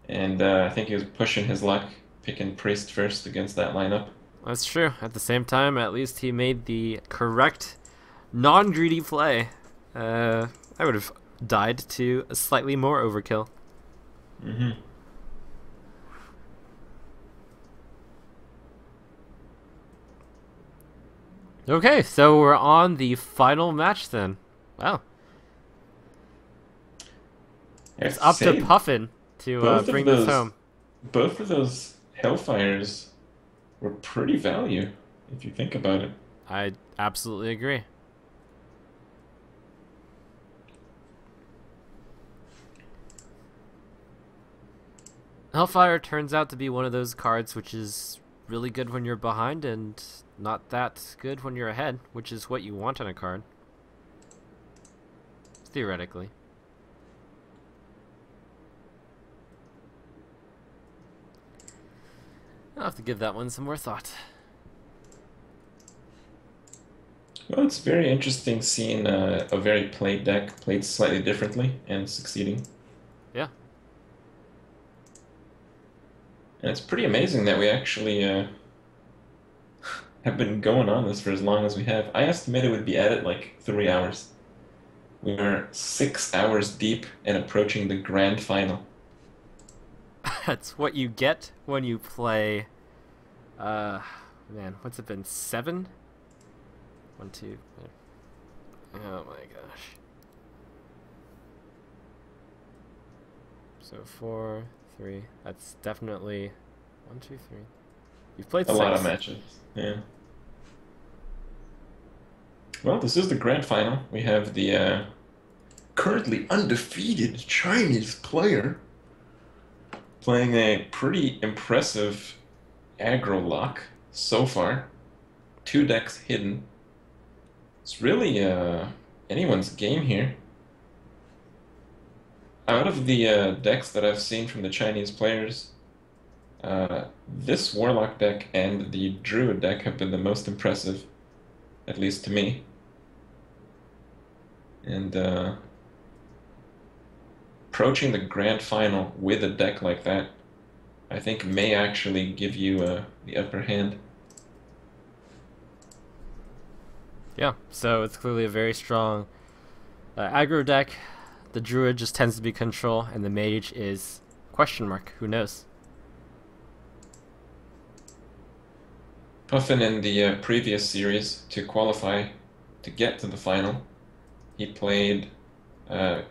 And I think he was pushing his luck, picking Priest first against that lineup. That's true. At the same time, at least he made the correct, non-greedy play. I would have died to a slightly more overkill. Hmm. Okay, so we're on the final match then. Wow, I it's have to up to say, Puffin to both of bring this those home. both of those Hellfires were pretty value, if you think about it. I absolutely agree. Hellfire turns out to be one of those cards which is really good when you're behind and not that good when you're ahead, which is what you want on a card, theoretically. I'll have to give that one some more thought. Well, it's very interesting seeing a very played deck played slightly differently and succeeding. Yeah. And it's pretty amazing that we actually have been going on this for as long as we have. I estimated we'd be at it like 3 hours. We are 6 hours deep and approaching the grand final. That's what you get when you play uh man, what's it been? 7? 1, 2. Oh my gosh. So 4, 3. That's definitely 1, 2, 3. You've played A lot of 6. matches. Yeah. Well, this is the grand final. We have the currently undefeated Chinese player playing a pretty impressive aggro lock so far. Two decks hidden. It's really anyone's game here. Out of the decks that I've seen from the Chinese players, this Warlock deck and the Druid deck have been the most impressive, at least to me. And approaching the grand final with a deck like that, I think may actually give you the upper hand. Yeah, so it's clearly a very strong aggro deck. The druid just tends to be control, and the mage is question mark. Who knows? Puffin in the previous series to qualify to get to the final, he played a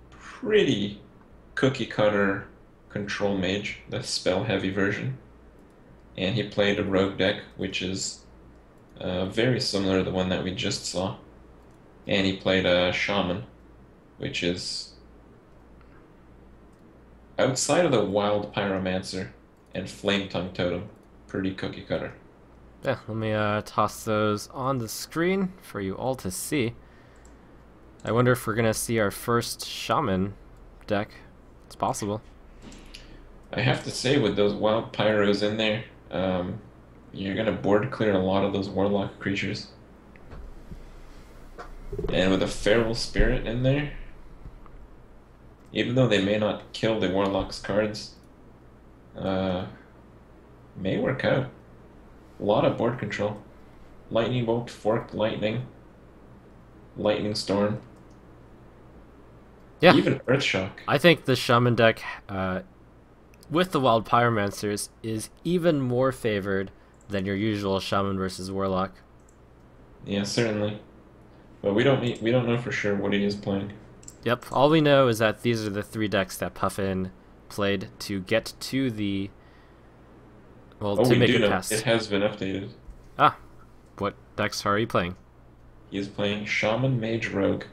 pretty cookie cutter control mage, the spell heavy version, and he played a rogue deck, which is very similar to the one that we just saw. And he played a shaman, which is outside of the wild pyromancer and flame tongue totem, pretty cookie cutter. Yeah, let me toss those on the screen for you all to see. I wonder if we're gonna see our first shaman deck. It's possible. I have to say, with those wild pyros in there, you're gonna board clear a lot of those warlock creatures. And with a feral spirit in there, even though they may not kill the warlock's cards, uh, may work out. A lot of board control. Lightning bolt, forked lightning, lightning storm, Yeah, even earthshock. I think the shaman deck with the wild pyromancers is even more favored than your usual shaman versus warlock. Yeah, certainly. But we don't know for sure what he is playing. Yep, all we know is that these are the 3 decks that Puffin played to get to the well, Oh, to we make do it know it past. has been updated. Ah, what decks are you playing? He is playing Shaman, Mage, Rogue,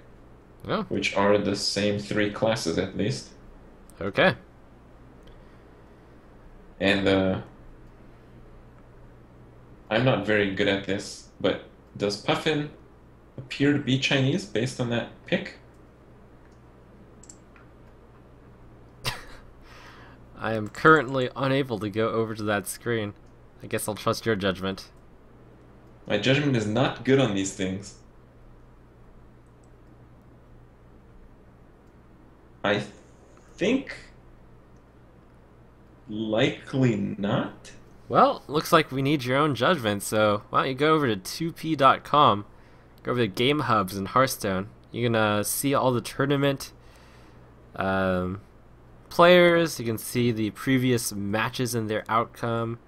Oh, which are the same three classes at least. okay. And I'm not very good at this, but does Puffin appear to be Chinese based on that pick? I am currently unable to go over to that screen. I guess I'll trust your judgment. My judgment is not good on these things. I think Likely not. Well, looks like we need your own judgment, so why don't you go over to 2p.com, go over to Game Hubs in Hearthstone. You can see all the tournament um, players, you can see the previous matches and their outcome.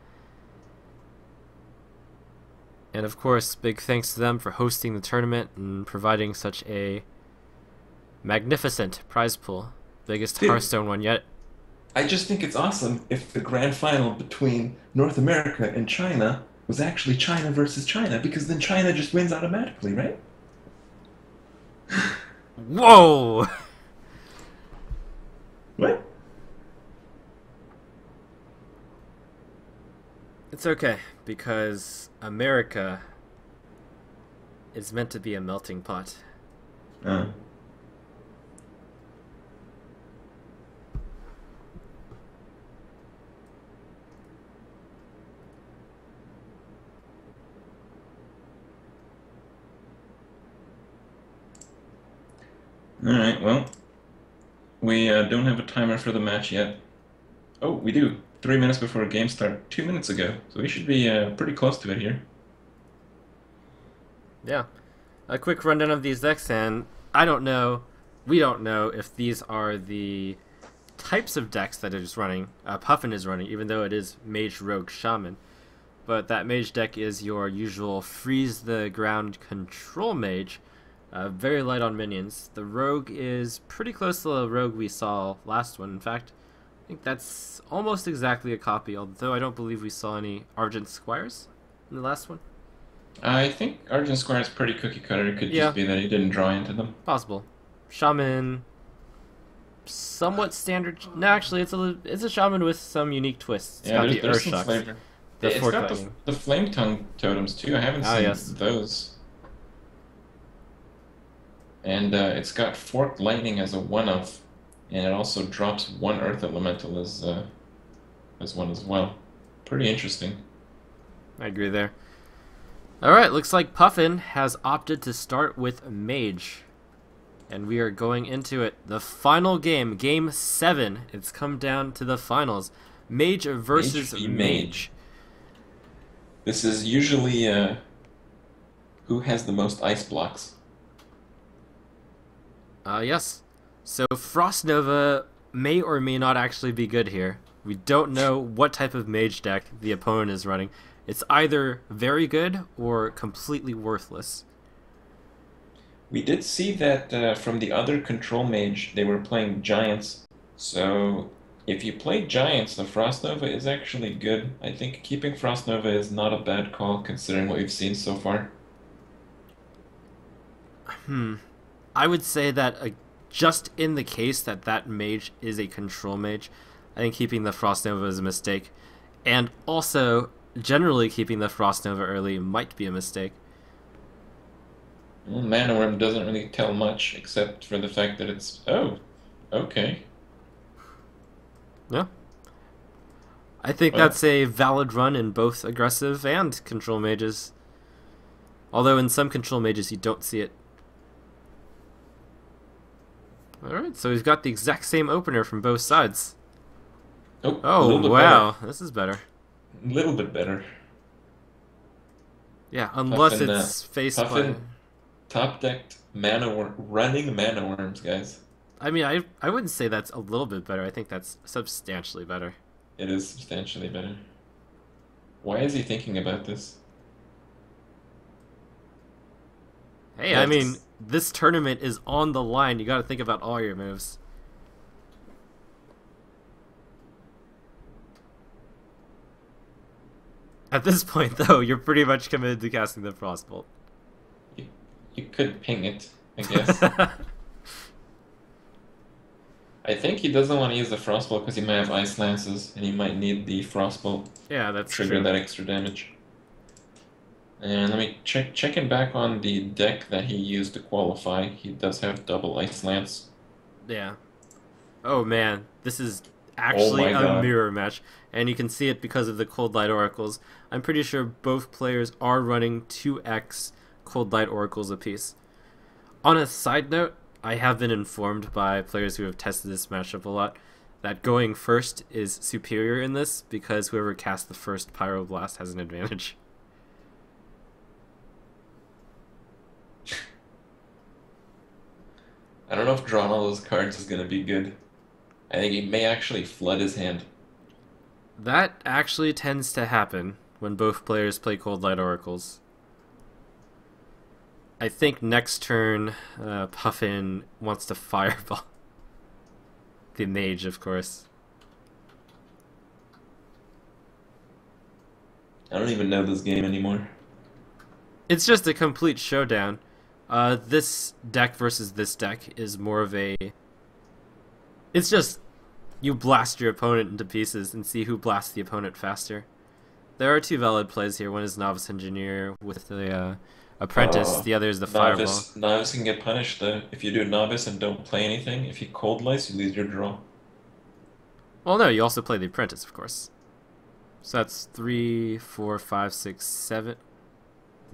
And of course, big thanks to them for hosting the tournament and providing such a magnificent prize pool. Biggest Dude, Hearthstone one yet. I just think it's awesome if the grand final between North America and China was actually China versus China, because then China just wins automatically, right? Whoa! What? It's okay, because America is meant to be a melting pot. Uh, all right, well, we don't have a timer for the match yet. Oh, we do. 3 minutes before game start, 2 minutes ago. So we should be pretty close to it here. Yeah. A quick rundown of these decks, and I don't know, we don't know if these are the types of decks that it is running, Puffin is running, even though it is Mage, Rogue, Shaman. But that Mage deck is your usual freeze the ground control Mage, very light on minions. The Rogue is pretty close to the Rogue we saw last one. In fact, I think that's almost exactly a copy, although I don't believe we saw any Argent Squires in the last one. I think Argent Squire is pretty cookie cutter. It could Yeah, just be that he didn't draw into them. possible. Shaman, somewhat standard. No, actually, it's a Shaman with some unique twists. It's Yeah, got the there's Earth some Shocks, flavor. the It's Fork got Lightning. the flame tongue totems too. I haven't Ah, seen yes. those. And it's got forked lightning as a one of, and it also drops one earth elemental as one as well. Pretty interesting. I agree there. Alright, looks like Puffin has opted to start with Mage. And we are going into it. The final game, Game 7. It's come down to the finals. Mage versus v Mage. This is usually who has the most ice blocks. Yes. So Frost Nova may or may not actually be good here. We don't know what type of Mage deck the opponent is running. It's either very good or completely worthless. We did see that from the other control mage, they were playing giants. So if you play giants, the Frost Nova is actually good. I think keeping Frost Nova is not a bad call considering what we've seen so far. I would say that just in the case that that mage is a control mage, I think keeping the Frost Nova is a mistake. And also, generally keeping the Frost Nova early might be a mistake. Well, Mana Worm doesn't really tell much except for the fact that it's... Oh, okay. Yeah. I think Well, that's a valid run in both aggressive and control mages. Although in some control mages you don't see it. Alright, so we've got the exact same opener from both sides. oh, a Oh, little bit wow. This is better. better. A little bit better. Yeah, unless Puffin, it's faced by... Puffin top-decked Mana Worm, running Mana Worms, guys. I mean, I wouldn't say that's a little bit better. I think that's substantially better. It is substantially better. Why is he thinking about this? Hey, I mean, That's... this tournament is on the line. You gotta think about all your moves. At this point, though, you're pretty much committed to casting the Frostbolt. You, you could ping it, I guess. I think he doesn't want to use the Frostbolt because he might have Ice Lances, and he might need the Frostbolt Yeah, to that's trigger true. that extra damage. And let me checking back on the deck that he used to qualify. He does have double Ice Lance. Yeah. Oh man, this is Oh actually my a god. mirror match, and you can see it because of the Cold Light Oracles. I'm pretty sure both players are running 2x Cold Light Oracles apiece. On a side note, I have been informed by players who have tested this matchup a lot that going first is superior in this because whoever casts the first Pyroblast has an advantage. I don't know if drawing all those cards is gonna be good. I think he may actually flood his hand. That actually tends to happen when both players play Cold Light Oracles. I think next turn, Puffin wants to Fireball. The mage, of course. I don't even know this game anymore. It's just a complete showdown. This deck versus this deck is more of a... It's just you blast your opponent into pieces and see who blasts the opponent faster. There are two valid plays here. One is Novice Engineer with the Apprentice. The other is the Fireball. Novice can get punished though. If you do Novice and don't play anything, if you Cold Lights, you lose your draw. Well, no, you also play the Apprentice, of course. So that's 3, 4, 5, 6, 7.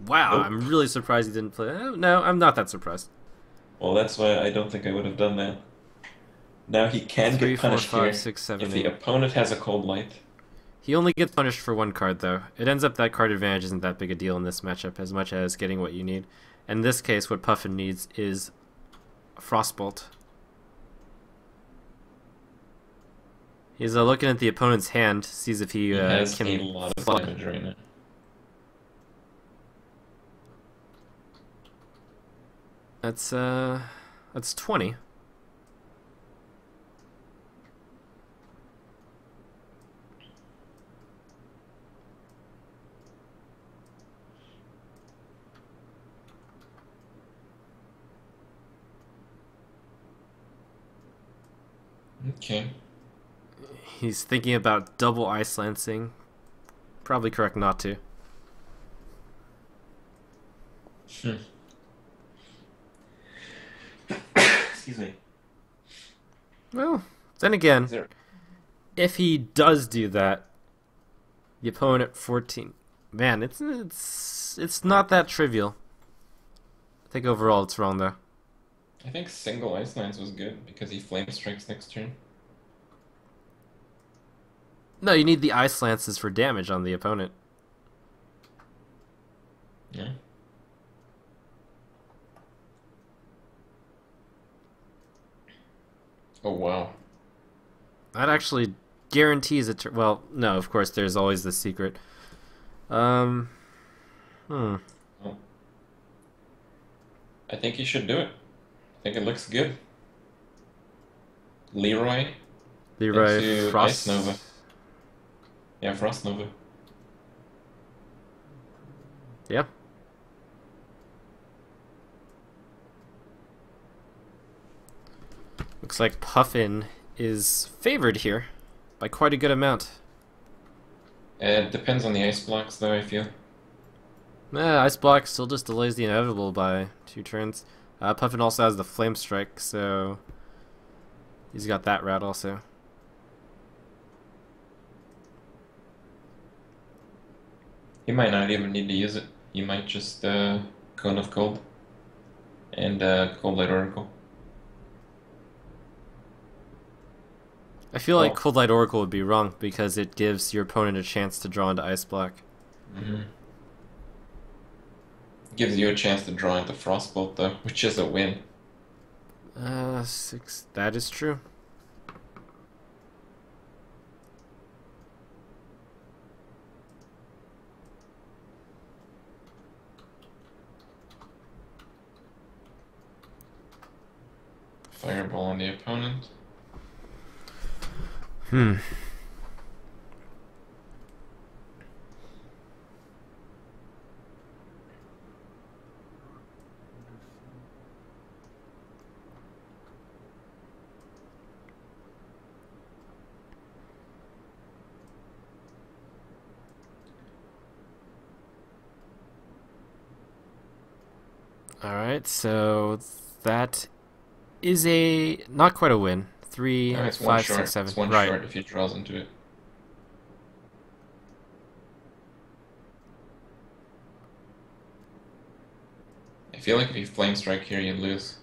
Wow, Nope. I'm really surprised he didn't play. No, I'm not that surprised. Well, that's why I don't think I would have done that. Now he can 3, get 4, punished 5, here 6, 7, if the 8. opponent has a Cold Light. He only gets punished for one card, though. It ends up that card advantage isn't that big a deal in this matchup, as much as getting what you need. In this case, what Puffin needs is a Frostbolt. He's looking at the opponent's hand, sees if he has can a lot of flood. damage right now. That's 20. Okay. He's thinking about double Ice Lancing. Probably correct not to. Excuse me. Well, then again, Is there... if he does do that, the opponent 14. Man, it's not that trivial. I think overall it's wrong though. I think single Ice Lance was good because he Flame Strikes next turn. No, you need the Ice Lances for damage on the opponent. Yeah. Oh wow. That actually guarantees it. Well, no, of course, there's always the secret. Oh. I think he should do it. I think it looks good. Leroy Leroy into Frost. Ice Nova. Yeah, Frost Nova. Yeah. Looks like Puffin is favored here by quite a good amount. It depends on the ice blocks, though, I feel. Ice Block still just delays the inevitable by 2 turns. Puffin also has the Flame Strike, so he's got that route also. He might not even need to use it. He might just Cone of Cold and Cold Light Oracle. I feel like Cold Light Oracle would be wrong because it gives your opponent a chance to draw into Ice Block. Mm-hmm. Gives you a chance to draw into Frostbolt, though, which is a win. 6. That is true. Fireball on the opponent. Alright, so that is a not quite a win. 3, No, it's one 5, short. 6, 7. It's one Right. short if he draws into it. I feel like if you Flame Strike here, you lose.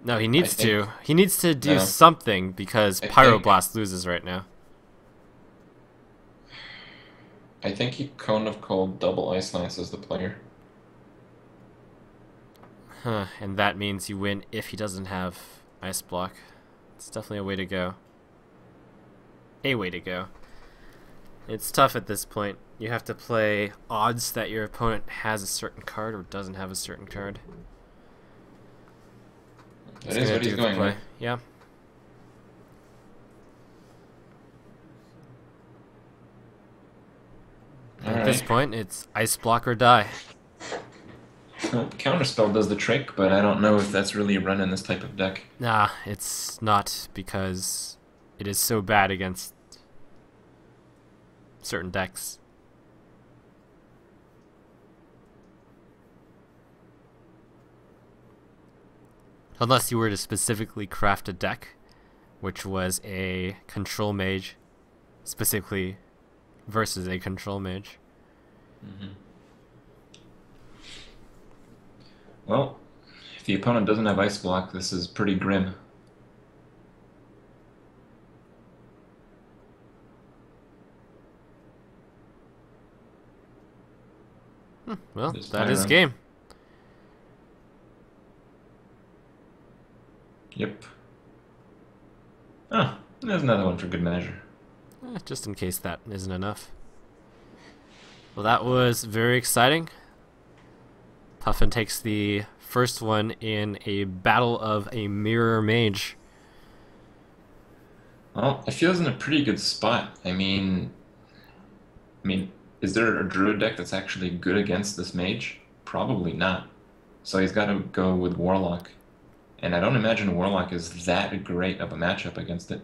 No, he I needs think to. He needs to do no. something because I think Pyroblast loses right now. I think he couldn't have called double Ice Lance as the player. Huh, and that means you win if he doesn't have Ice Block. It's definitely a way to go. A way to go. It's tough at this point. You have to play odds that your opponent has a certain card or doesn't have a certain card. That is what he's going with. Yeah. All At this right. point, it's Ice Block or die. Well, Counterspell does the trick, but I don't know if that's really run in this type of deck. Nah, it's not because it is so bad against certain decks. Unless you were to specifically craft a deck, which was a control mage, specifically versus a control mage. Hmm. Well, if the opponent doesn't have Ice Block, this is pretty grim. Well, This that is Pyro. game. Yep. Oh, there's another one for good measure. Just in case that isn't enough. Well, that was very exciting. Puffin takes the first one in a battle of a mirror mage. Well, it feels in a pretty good spot. Is there a druid deck that's actually good against this mage? Probably not. So he's got to go with Warlock. And I don't imagine Warlock is that great of a matchup against it.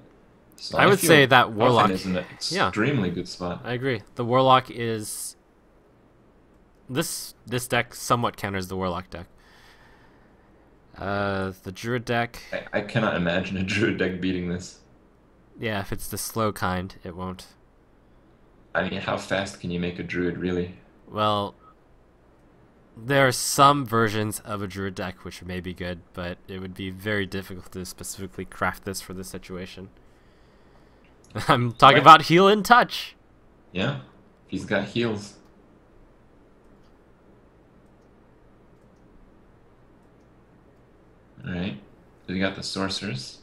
So I would feel say that Puffin Warlock... is in an Yeah, extremely good spot. I agree. The Warlock is... This deck somewhat counters the Warlock deck. The Druid deck... I cannot imagine a druid deck beating this. Yeah, if it's the slow kind, it won't. I mean, how fast can you make a druid, really? Well, there are some versions of a Druid deck which may be good, but it would be very difficult to specifically craft this for this situation. I'm talking Right. about heal and touch. Yeah, he's got heals. Alright, so you got the sorcerers.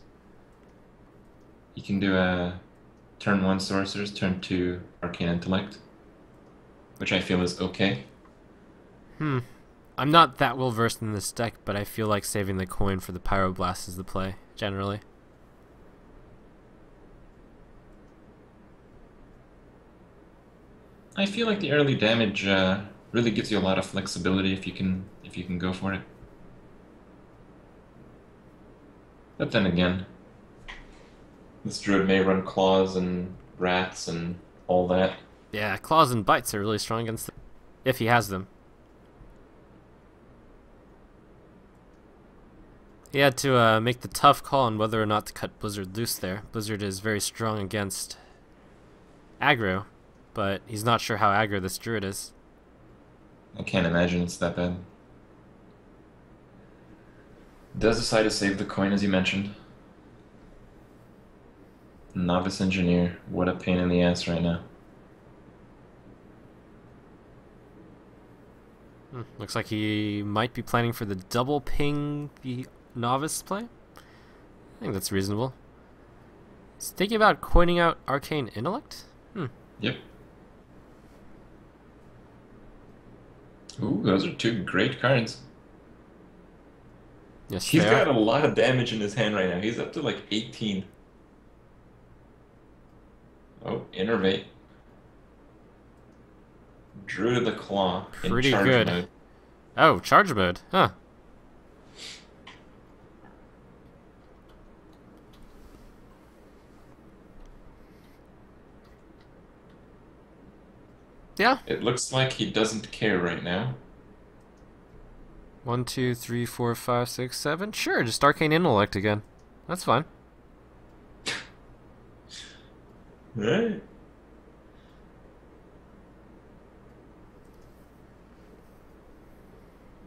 You can do a turn 1 sorcerers, turn 2 arcane intellect, which I feel is okay. I'm not that well versed in this deck, but I feel like saving the coin for the Pyroblast is the play, generally. I feel like the early damage really gives you a lot of flexibility if you can go for it. But then again, this druid may run claws and rats and all that. Yeah, claws and bites are really strong against them, if he has them. He had to make the tough call on whether or not to cut Blizzard loose there. Blizzard is very strong against aggro, but he's not sure how aggro this druid is. I can't imagine it's that bad. Does decide to save the coin, as you mentioned. Novice Engineer, what a pain in the ass right now. Looks like he might be planning for the double ping the novice play. I think that's reasonable. He's thinking about coining out Arcane Intellect? Yep. Ooh, those are two great cards. Yes, He's they got are. a lot of damage in his hand right now. He's up to like 18. Oh, Innervate. Druid of the Claw in Pretty charge good. mode. Oh, charge mode. Huh. Yeah. It looks like he doesn't care right now. 1, 2, 3, 4, 5, 6, 7. Sure, just Arcane Intellect again. That's fine. Right.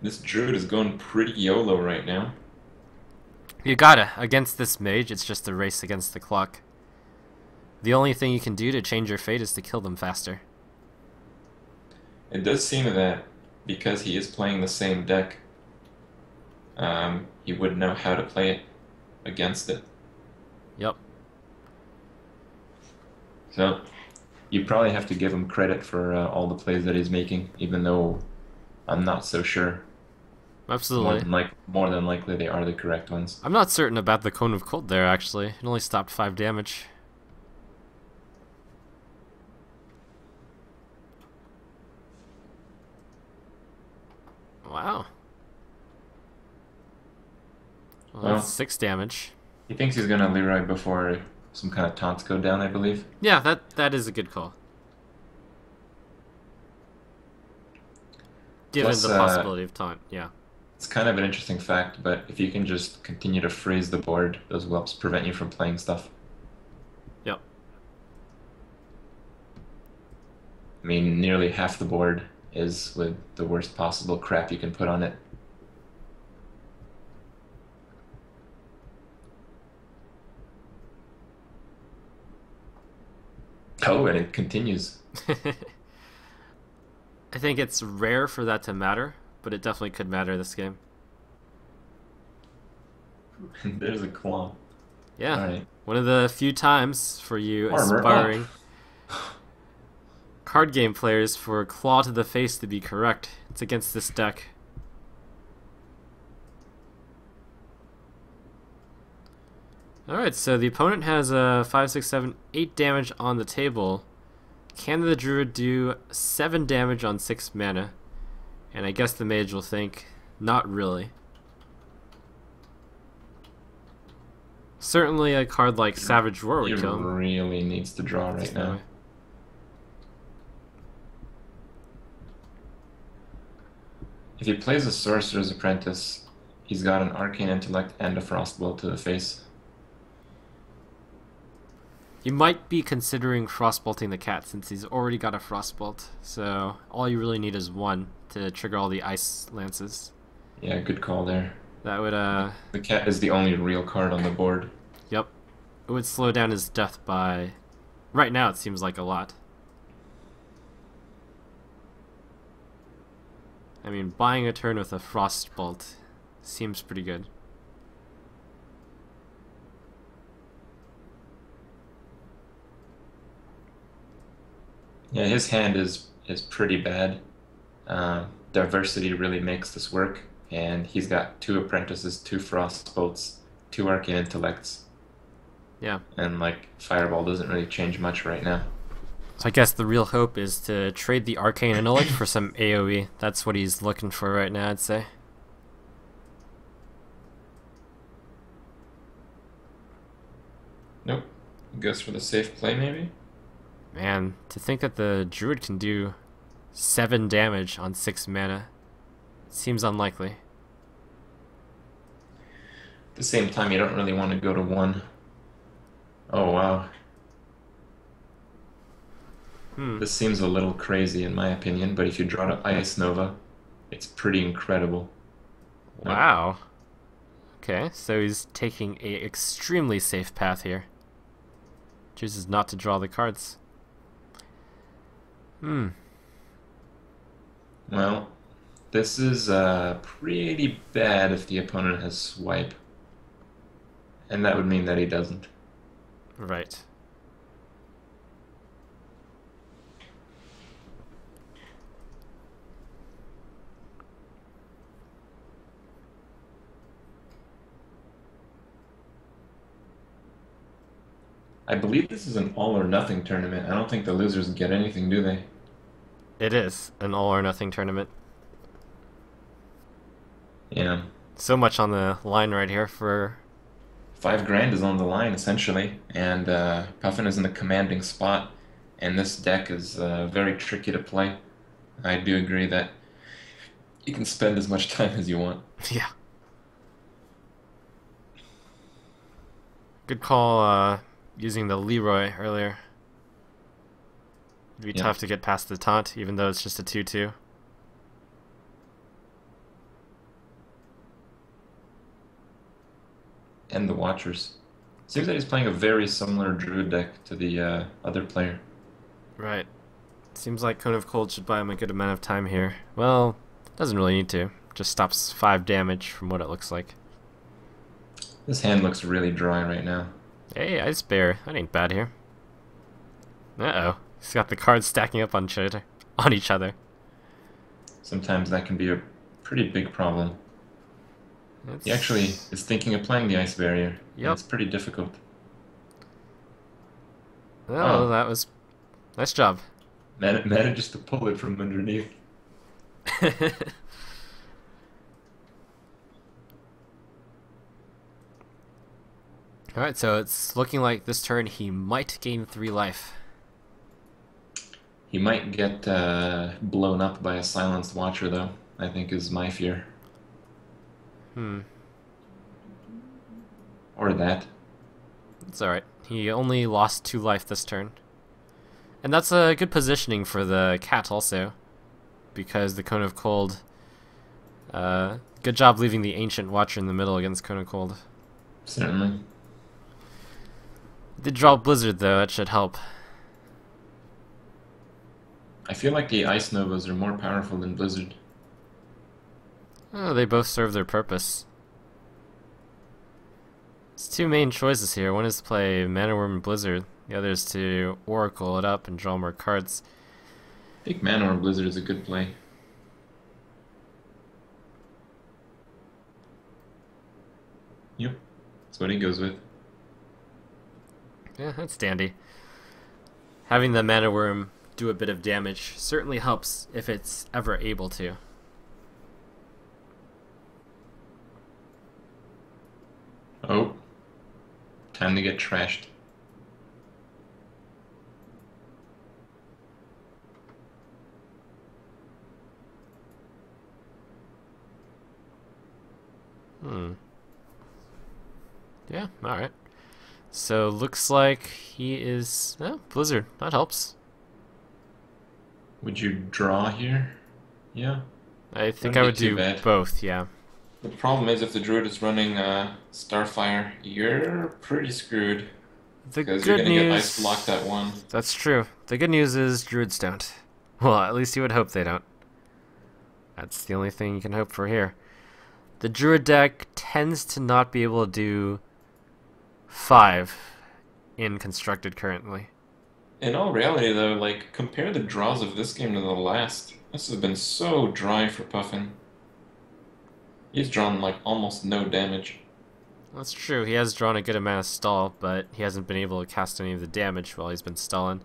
This druid is going pretty YOLO right now. You gotta. Against this mage, it's just a race against the clock. The only thing you can do to change your fate is to kill them faster. It does seem that because he is playing the same deck, he would know how to play it against it. Yep. So you probably have to give him credit for all the plays that he's making, even though I'm not so sure. Absolutely. More than likely they are the correct ones. I'm not certain about the Cone of Cold there, actually. It only stopped 5 damage. Wow. Well, that's 6 damage. He thinks he's gonna Leroy before some kind of taunts go down, I believe. Yeah, that is a good call. Given Plus, the possibility of taunt, yeah. It's kind of an interesting fact, but if you can just continue to freeze the board, those whelps prevent you from playing stuff. Yep. I mean, nearly half the board is with the worst possible crap you can put on it. Oh, and it continues. I think it's rare for that to matter, but it definitely could matter this game. There's a claw. Yeah. All right. One of the few times for you Armor aspiring card game players for Claw to the Face to be correct. It's against this deck. Alright, so the opponent has 5, 6, 7, 8 damage on the table. Can the Druid do 7 damage on 6 mana? And I guess the Mage will think, not really. Certainly a card like Savage Roar would He kill him. really needs to draw right now. If he plays a Sorcerer's Apprentice, he's got an Arcane Intellect and a Frostbolt to the face. You might be considering Frostbolting the cat since he's already got a Frostbolt, so all you really need is one to trigger all the Ice Lances. Yeah, good call there. That would, The cat is the only real card on the board. Yep. It would slow down his death by... Right now it seems like a lot. I mean, buying a turn with a Frostbolt seems pretty good. Yeah, his hand is pretty bad. Diversity really makes this work, and he's got 2 Apprentices, 2 Frostbolts, 2 Arcane Intellects. Yeah. And, like, Fireball doesn't really change much right now. So I guess the real hope is to trade the Arcane Intellect for some AoE. That's what he's looking for right now, I'd say. Nope. Goes for the safe play, maybe? Man, to think that the Druid can do 7 damage on 6 mana seems unlikely. At the same time, you don't really want to go to 1. Oh, wow. This seems a little crazy in my opinion, but if you draw to Ice Nova, it's pretty incredible. Wow. Okay, so he's taking a extremely safe path here. Chooses not to draw the cards. Well, this is pretty bad if the opponent has swipe. And that would mean that he doesn't. Right. I believe this is an all or nothing tournament. I don't think the losers get anything, do they? It is an all or nothing tournament. Yeah. So much on the line right here for... $5,000 is on the line, essentially. And Puffin is in the commanding spot. And this deck is very tricky to play. I do agree that you can spend as much time as you want. Yeah. Good call using the Leroy earlier. It'd be tough to get past the taunt, even though it's just a 2-2. and the Watchers. Seems that he's playing a very similar Druid deck to the other player. Right. Seems like Cone of Cold should buy him a good amount of time here. Well, doesn't really need to. Just stops 5 damage from what it looks like. This hand looks really dry right now. Hey, Ice Bear. That ain't bad here. Uh-oh. He's got the cards stacking up on each other. Sometimes that can be a pretty big problem. He actually is thinking of playing the Ice Barrier. Yep. And it's pretty difficult. Oh, that was... Nice job. Manages to pull it from underneath. Alright, so it's looking like this turn he might gain 3 life. He might get blown up by a Silenced Watcher, though, I think is my fear. Or that. It's alright. He only lost 2 life this turn. And that's a good positioning for the cat also. Because the Cone of Cold... good job leaving the Ancient Watcher in the middle against Cone of Cold. Certainly. Did draw Blizzard though, that should help. I feel like the Ice Novas are more powerful than Blizzard. Oh, they both serve their purpose. There's 2 main choices here. One is to play Mana Worm and Blizzard. The other is to Oracle it up and draw more cards. I think Mana or Blizzard is a good play. Yep, that's what he goes with. Yeah, that's dandy. Having the Mana Worm do a bit of damage certainly helps if it's ever able to. Oh, time to get trashed. Yeah, alright. So, looks like he is... Oh, Blizzard. That helps. Would you draw here? Yeah. I think I would do both, yeah. The problem is if the Druid is running Starfire, you're pretty screwed. The because good you're gonna news... get ice blocked at 1. That's true. The good news is Druids don't. Well, at least you would hope they don't. That's the only thing you can hope for here. The Druid deck tends to not be able to do 5 in Constructed currently. In all reality, though, like, compare the draws of this game to the last. This has been so dry for Puffin. He's drawn, like, almost no damage. That's true. He has drawn a good amount of stall, but he hasn't been able to cast any of the damage while he's been stalling.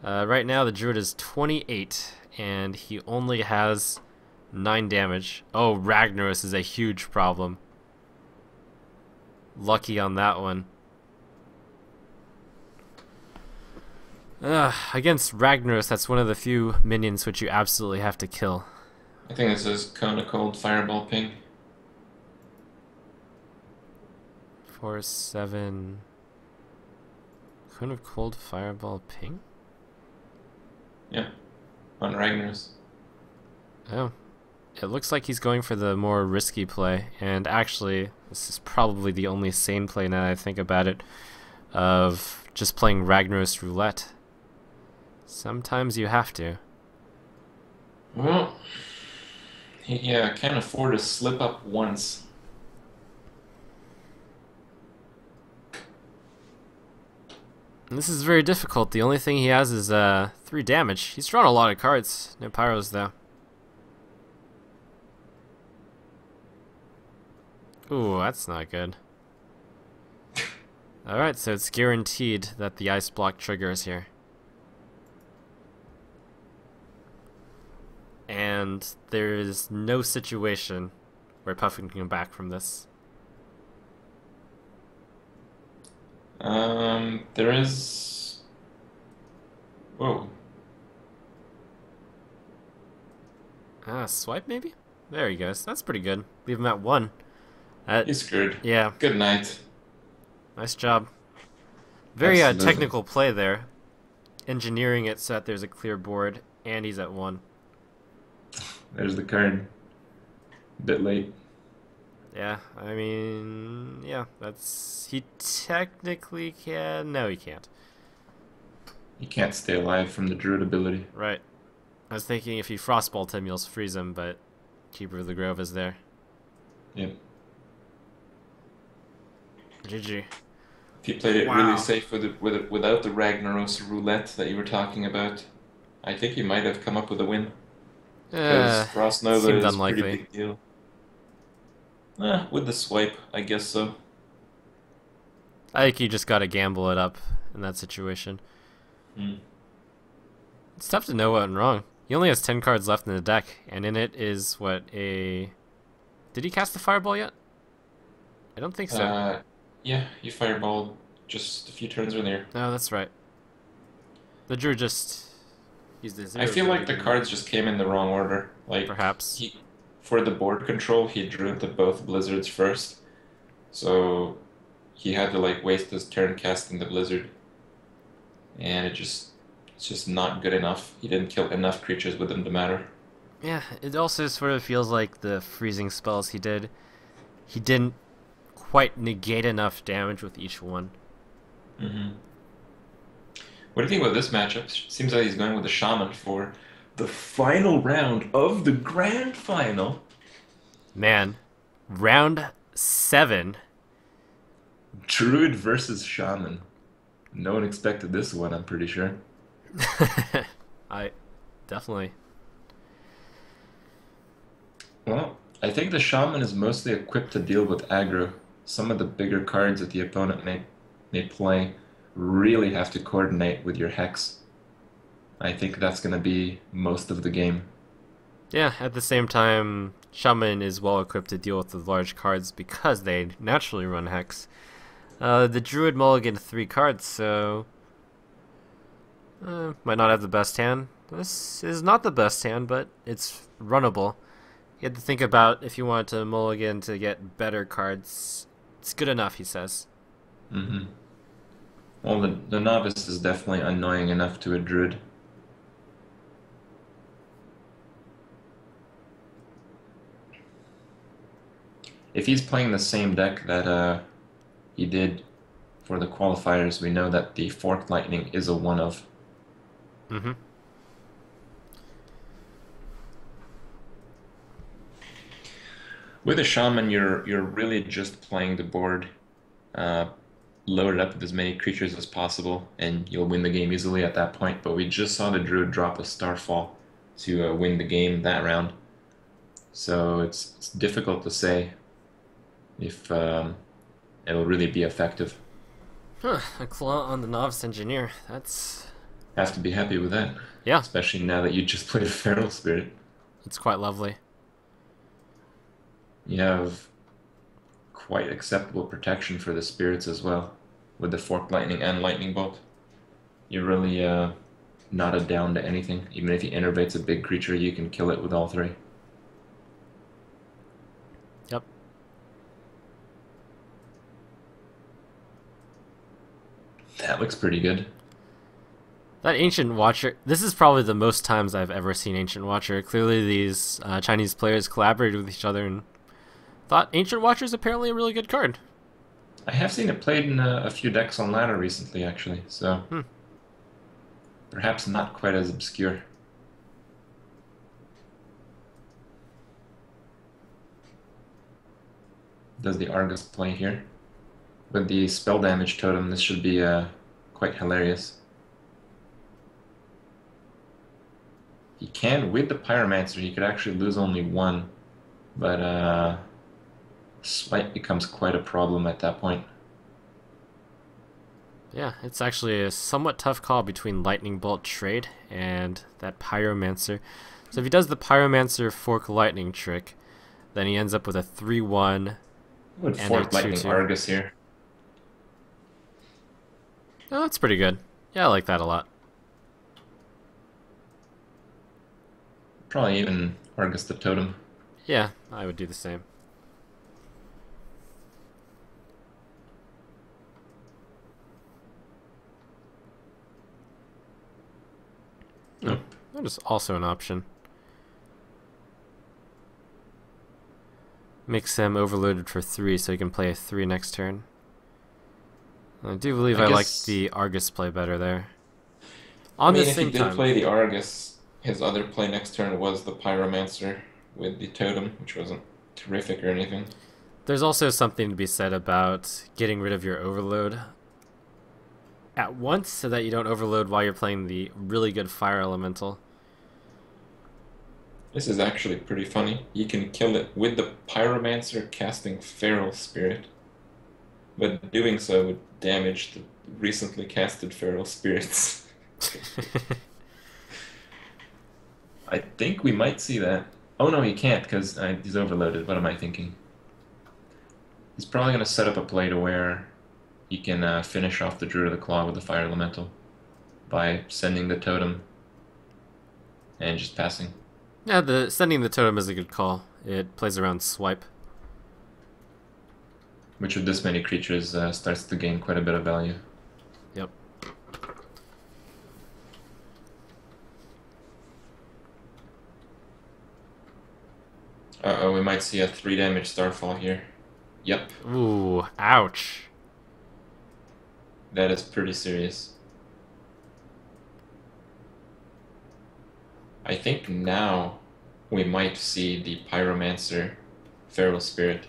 Right now, the Druid is 28, and he only has 9 damage. Oh, Ragnaros is a huge problem. Lucky on that one. Against Ragnaros, that's one of the few minions which you absolutely have to kill. I think this is Cone of Cold Fireball Ping. 4, 7... Cone of Cold Fireball Ping? Yeah, on Ragnaros. Oh. It looks like he's going for the more risky play, and actually, this is probably the only sane play now that I think about it, of just playing Ragnaros Roulette. Sometimes you have to. Well, he can't afford to slip up once. And this is very difficult. The only thing he has is 3 damage. He's drawn a lot of cards. No pyros, though. Ooh, that's not good. Alright, so it's guaranteed that the ice block triggers here. And there is no situation where Puffin can come back from this. There is... Whoa. Swipe maybe? There he goes. That's pretty good. Leave him at 1. He's screwed. Yeah. Good night. Nice job. Very Absolutely. technical play there. Engineering it so that there's a clear board, and he's at 1. There's the card. A bit late. Yeah, I mean, yeah, he technically can. No, he can't. You can't stay alive from the druid ability. Right. I was thinking if you frostbolt him, you'll freeze him, but Keeper of the Grove is there. Yep. GG. If you played it really Wow. safe without the Ragnaros roulette that you were talking about, I think you might have come up with a win. Because Frost Nova Seemed is a pretty unlikely. big deal. With the swipe, I guess so. I think you just gotta gamble it up in that situation. Hmm. It's tough to know what went wrong. He only has 10 cards left in the deck, and in it is what a. Did he cast the fireball yet? I don't think so. Uh, yeah, you fireballed just a few turns earlier. No, that's right. The Drew just used the I zero feel like druid the and cards just came in the wrong order. Like, perhaps. for the board control, he drew into both blizzards first, so he had to like waste his turn casting the blizzard, and it's just not good enough. He didn't kill enough creatures with them to matter. Yeah, it also sort of feels like the freezing spells he didn't quite negate enough damage with each one. Hmm. What do you think about this matchup? Seems like he's going with the shaman for the final round of the grand final. Man, round 7. Druid versus shaman. No one expected this one, I'm pretty sure. I definitely. Well, I think the shaman is mostly equipped to deal with aggro. Some of the bigger cards that the opponent may play really have to coordinate with your hex. I think that's going to be most of the game. Yeah, at the same time, Shaman is well equipped to deal with the large cards because they naturally run Hex. The Druid mulliganed 3 cards, so might not have the best hand. This is not the best hand, but it's runnable. You have to think about if you want to mulligan to get better cards. It's good enough, he says. Hmm. Well, the novice is definitely annoying enough to a druid. If he's playing the same deck that he did for the qualifiers, we know that the Forked Lightning is a one of. Mm-hmm. With a shaman, you're really just playing the board, uh, load it up with as many creatures as possible, and you'll win the game easily at that point. But we just saw the druid drop a Starfall to win the game that round, so it's difficult to say if it'll really be effective. Huh, a claw on the novice engineer. That's Have to be happy with that, yeah, especially now that you just played a Feral Spirit. it's quite lovely. You have quite acceptable protection for the spirits as well, with the Forked Lightning and Lightning Bolt. You're really not a down to anything. Even if he innervates a big creature, you can kill it with all three. Yep. That looks pretty good. That Ancient Watcher, this is probably the most times I've ever seen Ancient Watcher. Clearly these Chinese players collaborated with each other and thought Ancient Watcher is apparently a really good card. I have seen it played in a few decks on ladder recently, actually, so perhaps not quite as obscure. Does the Argus play here? With the spell damage totem, this should be quite hilarious. He can, with the Pyromancer, he could actually lose only one, but Swipe becomes quite a problem at that point. Yeah, it's actually a somewhat tough call between Lightning Bolt trade and that Pyromancer. So if he does the Pyromancer Fork Lightning trick, then he ends up with a 3-1 I would and a Fork Lightning 2-2. Argus here. Oh, that's pretty good. Yeah, I like that a lot. Probably even Argus the Totem. Yeah, I would do the same. Nope. That is also an option. Makes him overloaded for 3, so he can play a 3 next turn. I do believe I I like guess. the Argus play better there. I On the mean, if he same did time, play the Argus, his other play next turn was the Pyromancer with the Totem, which wasn't terrific or anything. there's also something to be said about getting rid of your overload at once so that you don't overload while you're playing the really good Fire Elemental. This is actually pretty funny. You can kill it with the Pyromancer casting Feral Spirit, but doing so would damage the recently casted Feral Spirits. I think we might see that. Oh no, he can't because he's overloaded. What am I thinking? He's probably going to set up a play to where he can finish off the Druid of the Claw with the Fire Elemental by sending the Totem and just passing. Yeah, the sending the totem is a good call. It plays around swipe. Which with this many creatures starts to gain quite a bit of value. Yep. Uh-oh, we might see a 3 damage Starfall here. Yep, Ooh, ouch. that is pretty serious. I think now we might see the Pyromancer Feral Spirit.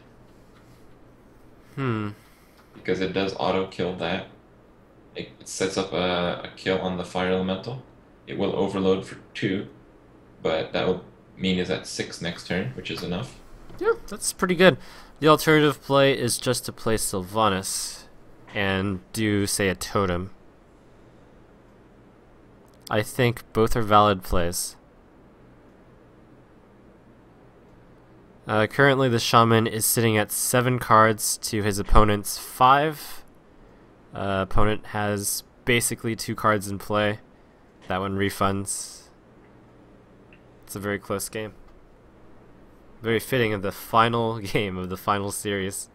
Because it does auto-kill that. It sets up a kill on the Fire Elemental. It will overload for 2, but that will mean is at 6 next turn, which is enough. Yeah, that's pretty good. The alternative play is just to play Sylvanas and do, say, a totem. I think both are valid plays. Currently, the Shaman is sitting at 7 cards to his opponent's 5. Opponent has basically 2 cards in play. That one refunds. It's a very close game. Very fitting of the final game of the final series.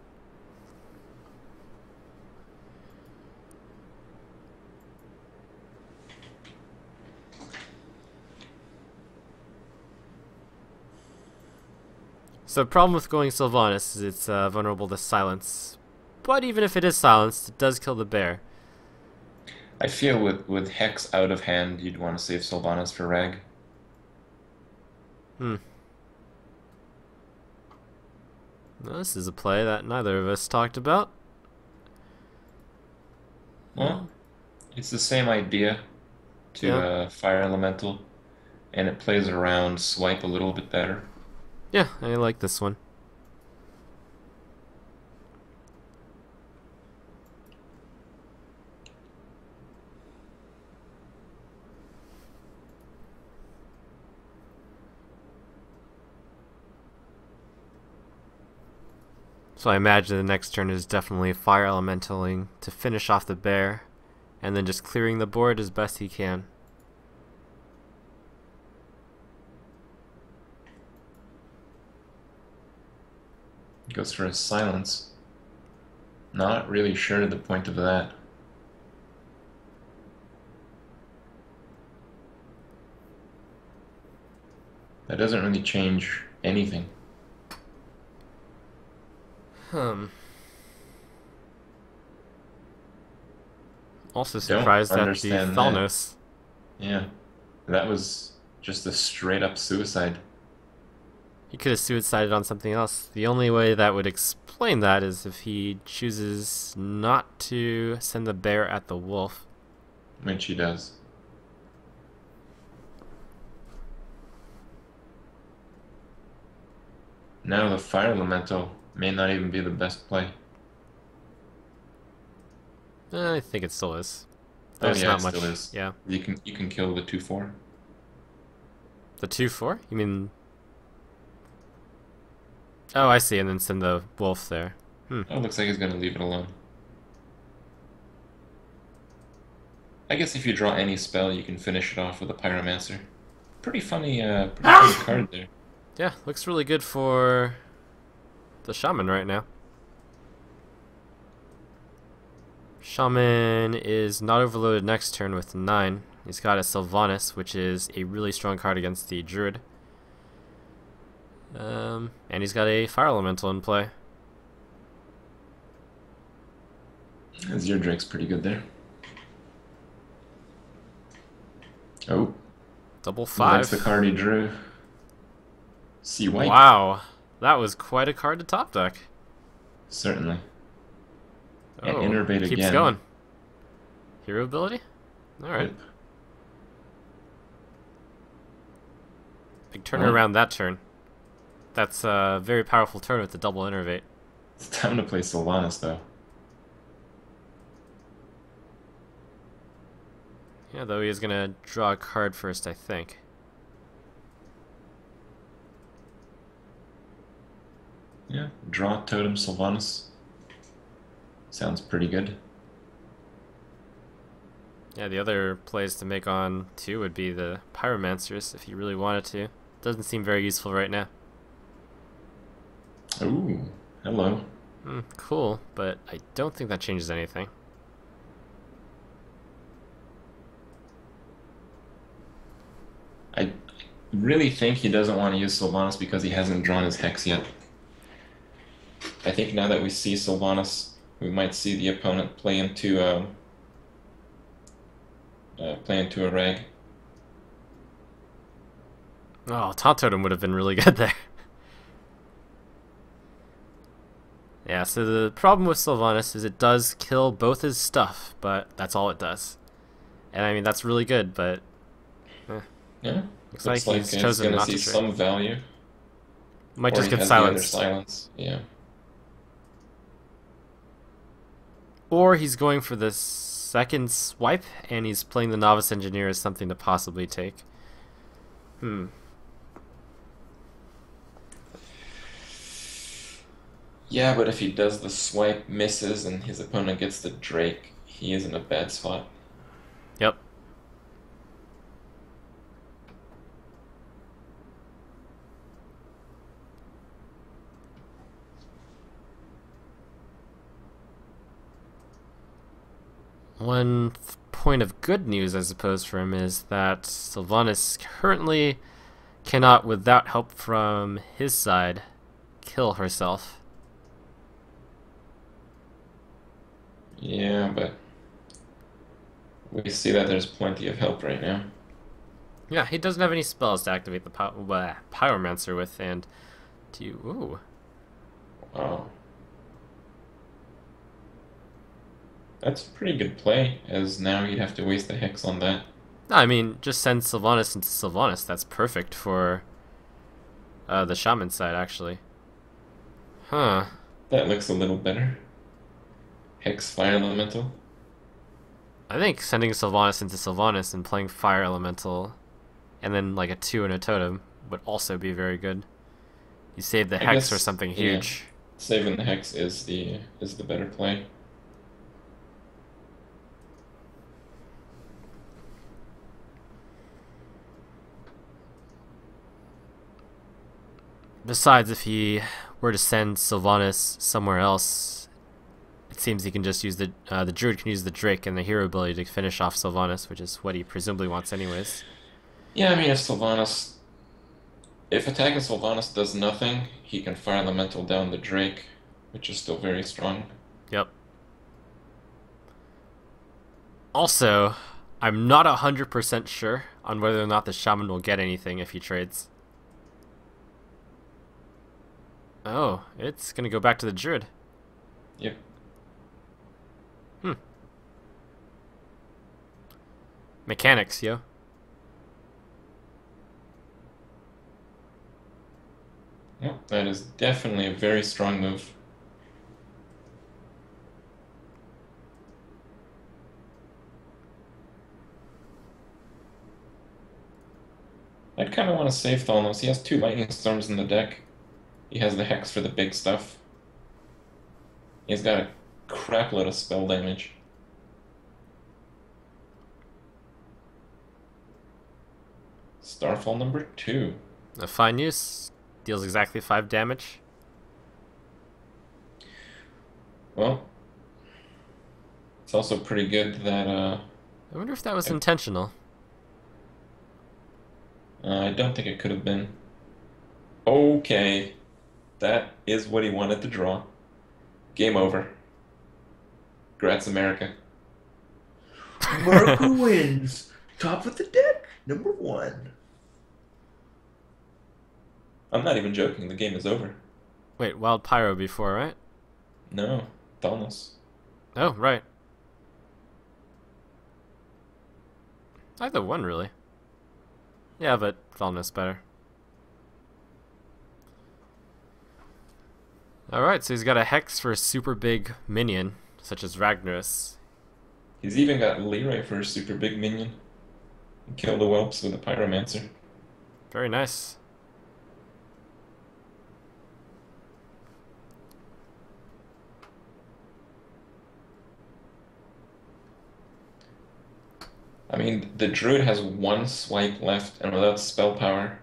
So the problem with going Sylvanas is it's vulnerable to silence. But even if it is silenced, it does kill the bear. I feel with Hex out of hand, you'd want to save Sylvanas for Rag. Well, this is a play that neither of us talked about. Well, it's the same idea to Fire Elemental, and it plays around Swipe a little bit better. Yeah, I like this one. So I imagine the next turn is definitely Fire Elementaling to finish off the bear, and then just clearing the board as best he can. Goes for a silence. Not really sure the point of that. That doesn't really change anything. Also surprised at the understand that. Thalnos. Yeah, that was just a straight up suicide. He could have suicided on something else. The only way that would explain that is if he chooses not to send the bear at the wolf. Which he does. Now the Fire Elemental may not even be the best play. I think it still is. Oh There's yeah, not it much. still is. Yeah. You can kill the 2/4. The 2/4? You mean? Oh, I see. And then send the wolf there. Oh, it looks like he's gonna leave it alone. I guess if you draw any spell, you can finish it off with a Pyromancer. Pretty funny card there. Yeah, looks really good for the Shaman right now. Shaman is not overloaded next turn with 9. He's got a Sylvanas, which is a really strong card against the Druid. And he's got a fire elemental in play. Your Drake's pretty good there. Oh, Double that's the 5. card he drew. See white. Wow, that was quite a card to top deck. Certainly. And Oh, innervate keeps again. going. Hero ability? Alright. Yep. Big turn around that turn. That's a very powerful turn with the double innervate. It's time to play Sylvanas, though. Yeah, though he is gonna draw a card first, I think. Yeah, draw Totem Sylvanas. Sounds pretty good. Yeah, the other plays to make on 2 would be the Pyromancers if you really wanted to. Doesn't seem very useful right now. Ooh, hello. Cool, but I don't think that changes anything. I really think he doesn't want to use Sylvanas because he hasn't drawn his Hex yet. I think now that we see Sylvanas, we might see the opponent play into a rag. Oh, Taunt Totem would have been really good there. Yeah, so the problem with Sylvanas is it does kill both his stuff, but that's all it does. And I mean, that's really good, but... Yeah, looks like he's chosen gonna not see to trade. some value. Might Or just he get has the other silenced. silence. Yeah. Or he's going for the second swipe, and he's playing the Novice Engineer as something to possibly take. Yeah, but if he does the swipe, misses, and his opponent gets the Drake, he is in a bad spot. Yep. One point of good news, I suppose, for him is that Sylvanas currently cannot, without help from his side, kill herself. Yeah, but we see that there's plenty of help right now. Yeah, he doesn't have any spells to activate the Pyromancer with, and to... Ooh. Wow. That's a pretty good play, as now he'd have to waste the Hex on that. No, I mean, just send Sylvanas into Sylvanas. That's perfect for the Shaman side, actually. Huh. That looks a little better. Hex Fire Elemental. I think sending Sylvanas into Sylvanas and playing Fire Elemental and then like a 2 and a Totem would also be very good. You save the Hex for something huge. Yeah, saving the Hex is the better play. Besides, if he were to send Sylvanas somewhere else, it seems he can just use the Druid can use the Drake and the hero ability to finish off Sylvanas, which is what he presumably wants anyways. Yeah, I mean, if attacking Sylvanas does nothing, he can Fire Elemental down the Drake, which is still very strong. Yep. Also, I'm not 100% sure on whether or not the Shaman will get anything if he trades. Oh, it's gonna go back to the Druid. Yep. Mechanics, yo. Yep, that is definitely a very strong move. I'd kind of want to save Thalnos. He has 2 Lightning Storms in the deck. He has the Hex for the big stuff. He's got a crap load of spell damage. Starfall number 2. A fine use. Deals exactly 5 damage. Well, it's also pretty good that I wonder if that was intentional. I don't think it could have been. Okay, that is what he wanted to draw. Game over. Congrats, America. America wins. Top of the deck, number one. I'm not even joking. The game is over. Wait, Wild Pyro before, right? No, Thanos. Oh, right. Either one, really. Yeah, but Thalnos better. Alright, so he's got a Hex for a super big minion, such as Ragnaros. He's even got Leroy for a super big minion. Kill the whelps with a pyromancer. Very nice. I mean, the druid has one swipe left and without spell power,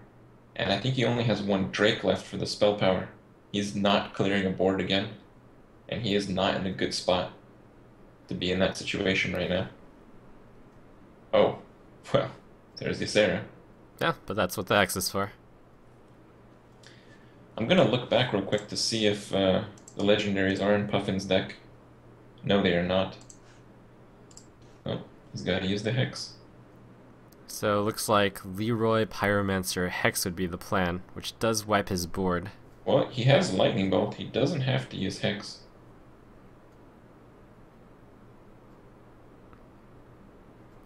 and I think he only has one Drake left for the spell power. He's not clearing a board again, and he is not in a good spot to be in that situation right now. Oh, well, there's the Sarah. Yeah, but that's what the Hex is for. I'm gonna look back real quick to see if the legendaries are in Puffin's deck. No, they are not. Oh, he's gotta use the Hex. So looks like Leroy Pyromancer Hex would be the plan, which does wipe his board. Well, he has Lightning Bolt. He doesn't have to use Hex.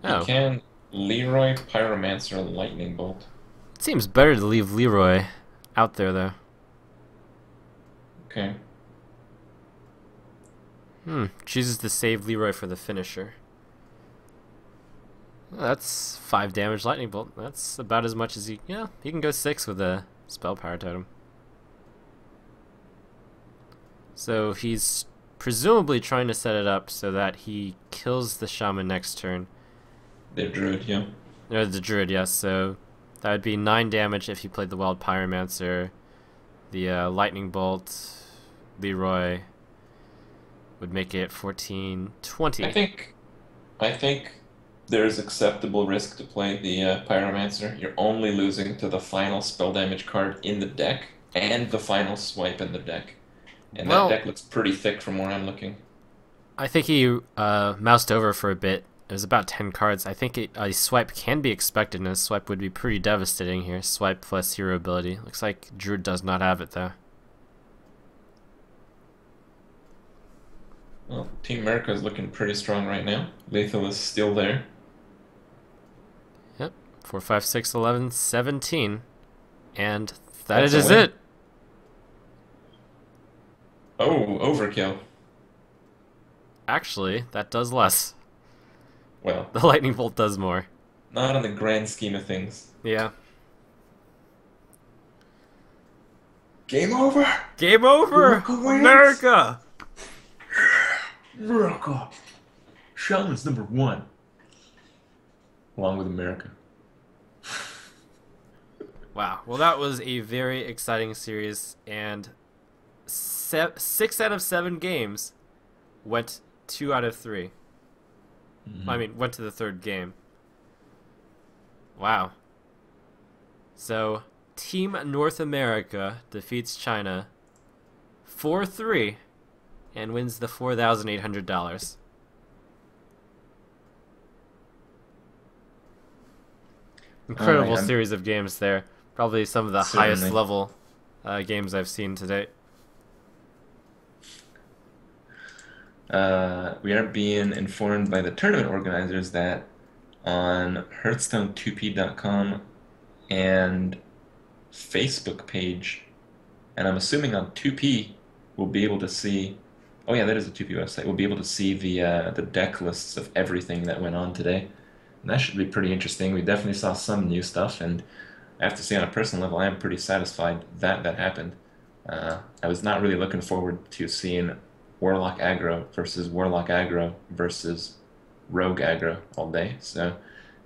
Oh. He can Leroy Pyromancer Lightning Bolt. It seems better to leave Leroy out there, though. Okay. Chooses to save Leroy for the finisher. Well, that's 5 damage Lightning Bolt. That's about as much as he... Yeah, he can go 6 with a Spell Power Totem. So he's presumably trying to set it up so that he kills the Shaman next turn. The Druid, yeah. Or the Druid, yes. So that would be 9 damage if he played the Wild Pyromancer. The Lightning Bolt, Leroy, would make it 14, 20. I think there's acceptable risk to play the Pyromancer. You're only losing to the final spell damage card in the deck and the final swipe in the deck. And Well, that deck looks pretty thick from where I'm looking. I think he moused over for a bit. It was about 10 cards. I think a swipe can be expected, and a swipe would be pretty devastating here. Swipe plus hero ability. Looks like Druid does not have it, though. Well, Team America is looking pretty strong right now. Lethal is still there. Yep. 4, 5, 6, 11, 17. And That's a is win. it. Oh, overkill. Actually, that does less. Well, The Lightning Bolt does more. not in the grand scheme of things. Yeah. Game over! Game over! America wins! America! America! Shaman's number one. Along with America. Wow. Well, that was a very exciting series, and 6 out of 7 games went 2 out of 3. I mean, went to the 3rd game. Wow. So, Team North America defeats China 4-3 and wins the $4,800. Incredible Oh, yeah. series of games there. Probably some of the Certainly. highest level games I've seen to date. We are being informed by the tournament organizers that on Hearthstone2p.com and Facebook page, and I'm assuming on 2p, we'll be able to see. Oh yeah, that is a 2p website. We'll be able to see the deck lists of everything that went on today, and that should be pretty interesting. We definitely saw some new stuff, and I have to say on a personal level, I am pretty satisfied that that happened. I was not really looking forward to seeing Warlock aggro versus Warlock aggro versus Rogue aggro all day. So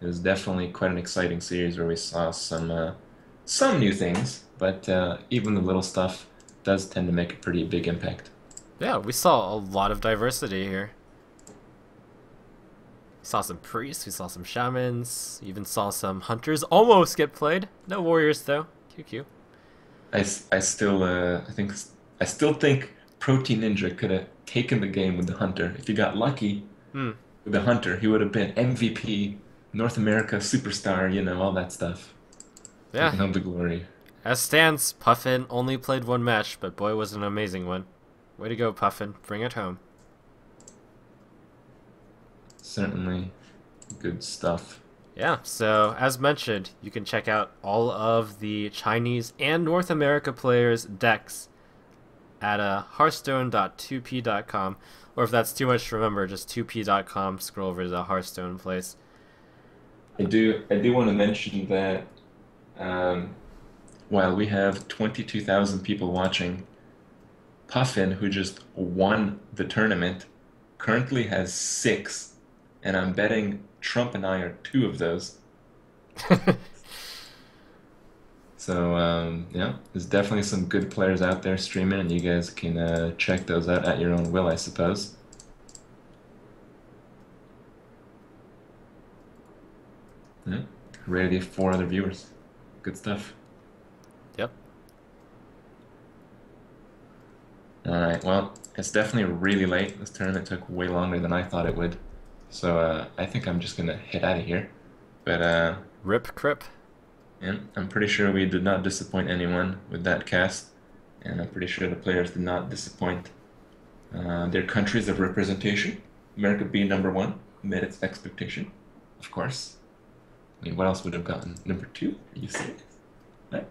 it was definitely quite an exciting series where we saw some new things, but even the little stuff does tend to make a pretty big impact. Yeah, we saw a lot of diversity here. We saw some priests, we saw some shamans, even saw some hunters almost get played. No warriors though. QQ. I still I still think Protein Ninja could have taken the game with the Hunter. If he got lucky Hmm. with the Hunter, he would have been MVP, North America superstar, all that stuff. Yeah. Taking home the glory. As stands, Puffin only played one match, but boy, was it an amazing one. Way to go, Puffin. Bring it home. Certainly good stuff. Yeah, so as mentioned, you can check out all of the Chinese and North America players' decks at hearthstone.2p.com. Or if that's too much to remember, just 2p.com, scroll over to the Hearthstone place. I do want to mention that um, while we have 22,000 people watching, Puffin, who just won the tournament, currently has six, and I'm betting Trump and I are two of those. So yeah, there's definitely some good players out there streaming, and you guys can check those out at your own will, I suppose. Yeah, already four other viewers. Good stuff. Yep. All right, well, it's definitely really late. This tournament took way longer than I thought it would. So I think I'm just gonna head out of here. But Rip Crip. yeah, I'm pretty sure we did not disappoint anyone with that cast, and I'm pretty sure the players did not disappoint their countries of representation. America being number one met its expectation, of course. I mean, what else would have gotten number two? Are you serious? Right?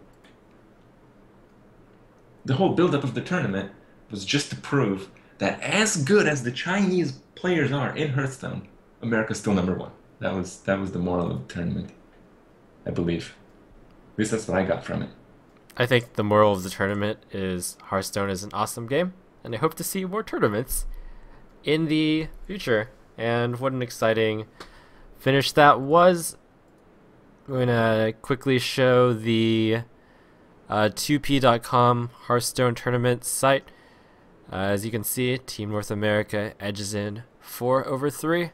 The whole buildup of the tournament was just to prove that as good as the Chinese players are in Hearthstone, America's still number one. That was the moral of the tournament, I believe. At least that's what I got from it. I think the moral of the tournament is Hearthstone is an awesome game, and I hope to see more tournaments in the future. And what an exciting finish that was. I'm going to quickly show the 2p.com Hearthstone tournament site. As you can see, Team North America edges in 4/3.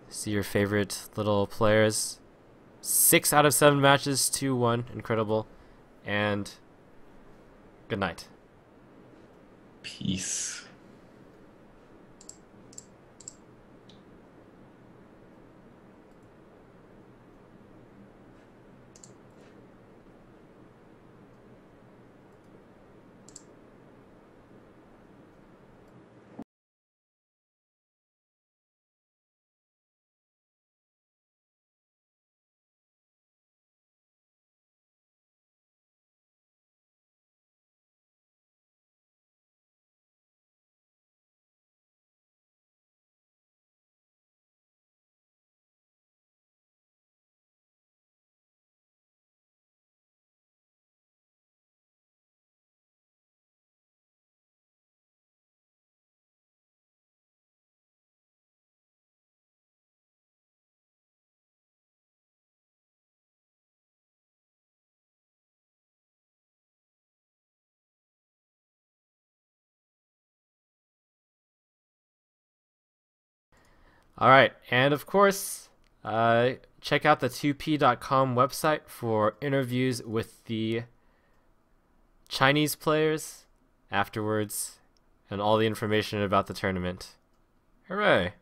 See your favorite little players. 6 out of 7 matches, 2-1. Incredible. And good night. Peace. Alright, and of course, check out the 2p.com website for interviews with the Chinese players afterwards and all the information about the tournament. Hooray!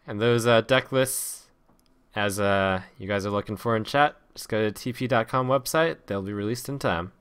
And those deck lists, as you guys are looking for in chat, just go to tp.com website. They'll be released in time.